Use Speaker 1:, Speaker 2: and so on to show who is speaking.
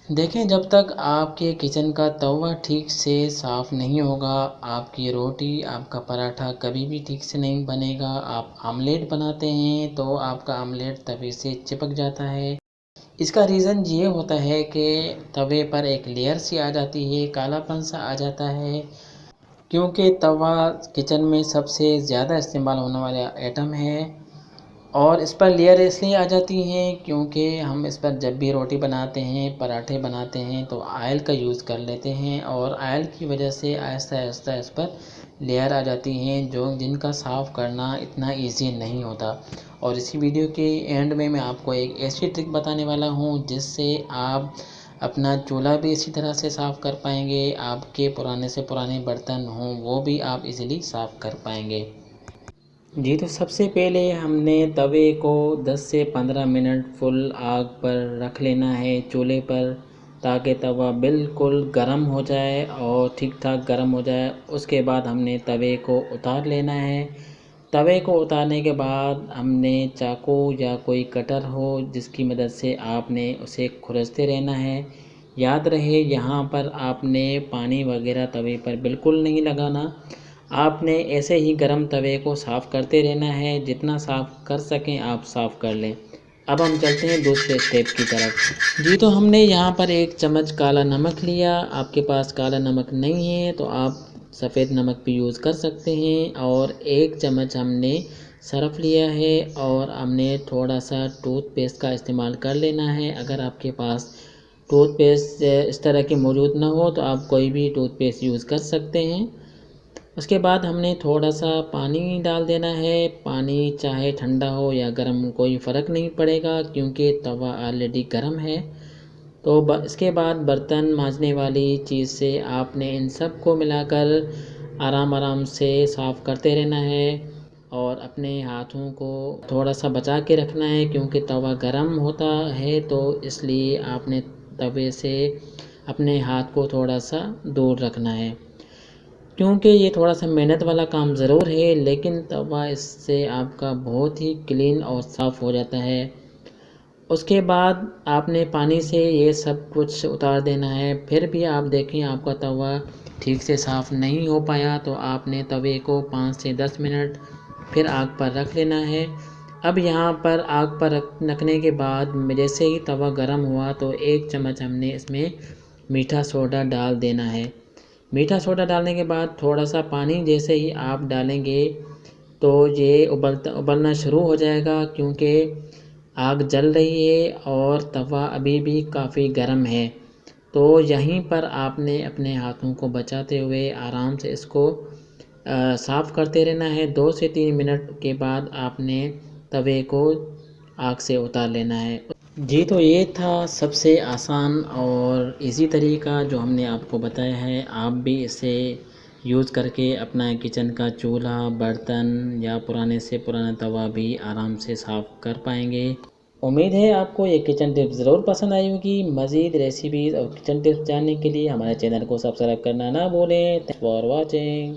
Speaker 1: देखें, जब तक आपके किचन का तवा ठीक से साफ़ नहीं होगा, आपकी रोटी, आपका पराठा कभी भी ठीक से नहीं बनेगा। आप आमलेट बनाते हैं तो आपका आमलेट तवे से चिपक जाता है। इसका रीज़न ये होता है कि तवे पर एक लेयर सी आ जाती है, कालापन सा आ जाता है, क्योंकि तवा किचन में सबसे ज़्यादा इस्तेमाल होने वाला आइटम है। और इस पर लेयर इसलिए आ जाती हैं क्योंकि हम इस पर जब भी रोटी बनाते हैं, पराठे बनाते हैं तो ऑयल का यूज़ कर लेते हैं, और ऑयल की वजह से आहिस्ता आहिस्ता इस पर लेयर आ जाती हैं जो जिनका साफ़ करना इतना इजी नहीं होता। और इसी वीडियो के एंड में मैं आपको एक ऐसी ट्रिक बताने वाला हूँ जिससे आप अपना चूल्हा भी इसी तरह से साफ़ कर पाएंगे, आपके पुराने से पुराने बर्तन हों वो भी आप इजीली साफ़ कर पाएंगे। जी, तो सबसे पहले हमने तवे को 10 से 15 मिनट फुल आग पर रख लेना है चूल्हे पर, ताकि तवा बिल्कुल गर्म हो जाए और ठीक ठाक गर्म हो जाए। उसके बाद हमने तवे को उतार लेना है। तवे को उतारने के बाद हमने चाकू या कोई कटर हो जिसकी मदद से आपने उसे खुरचते रहना है। याद रहे, यहाँ पर आपने पानी वगैरह तवे पर बिल्कुल नहीं लगाना। आपने ऐसे ही गरम तवे को साफ़ करते रहना है, जितना साफ़ कर सकें आप साफ़ कर लें। अब हम चलते हैं दूसरे स्टेप की तरफ। जी, तो हमने यहाँ पर 1 चम्मच काला नमक लिया। आपके पास काला नमक नहीं है तो आप सफ़ेद नमक भी यूज़ कर सकते हैं। और 1 चम्मच हमने सर्फ़ लिया है, और हमने थोड़ा सा टूथपेस्ट का इस्तेमाल कर लेना है। अगर आपके पास टूथपेस्ट इस तरह की मौजूद ना हो तो आप कोई भी टूथपेस्ट यूज़ कर सकते हैं। उसके बाद हमने थोड़ा सा पानी डाल देना है। पानी चाहे ठंडा हो या गर्म कोई फ़र्क नहीं पड़ेगा, क्योंकि तवा ऑलरेडी गर्म है। तो इसके बाद बर्तन मांजने वाली चीज़ से आपने इन सब को मिलाकर आराम आराम से साफ़ करते रहना है, और अपने हाथों को थोड़ा सा बचा के रखना है, क्योंकि तवा गर्म होता है तो इसलिए आपने तवे से अपने हाथ को थोड़ा सा दूर रखना है, क्योंकि ये थोड़ा सा मेहनत वाला काम ज़रूर है, लेकिन तवा इससे आपका बहुत ही क्लीन और साफ़ हो जाता है। उसके बाद आपने पानी से ये सब कुछ उतार देना है। फिर भी आप देखें आपका तवा ठीक से साफ़ नहीं हो पाया तो आपने तवे को 5 से 10 मिनट फिर आग पर रख लेना है। अब यहाँ पर आग पर रखने के बाद जैसे ही तवा गर्म हुआ तो 1 चम्मच हमने इसमें मीठा सोडा डाल देना है। मीठा सोडा डालने के बाद थोड़ा सा पानी जैसे ही आप डालेंगे तो ये उबलना शुरू हो जाएगा, क्योंकि आग जल रही है और तवा अभी भी काफ़ी गर्म है। तो यहीं पर आपने अपने हाथों को बचाते हुए आराम से इसको साफ़ करते रहना है। 2 से 3 मिनट के बाद आपने तवे को आग से उतार लेना है। जी, तो ये था सबसे आसान और इजी तरीका जो हमने आपको बताया है। आप भी इसे यूज़ करके अपना किचन का चूल्हा, बर्तन या पुराने से पुराना तवा भी आराम से साफ़ कर पाएंगे। उम्मीद है आपको ये किचन टिप्स ज़रूर पसंद आई होगी। मज़ीद रेसिपीज़ और किचन टिप्स जानने के लिए हमारे चैनल को सब्सक्राइब करना ना भूलें। Thanks for watching.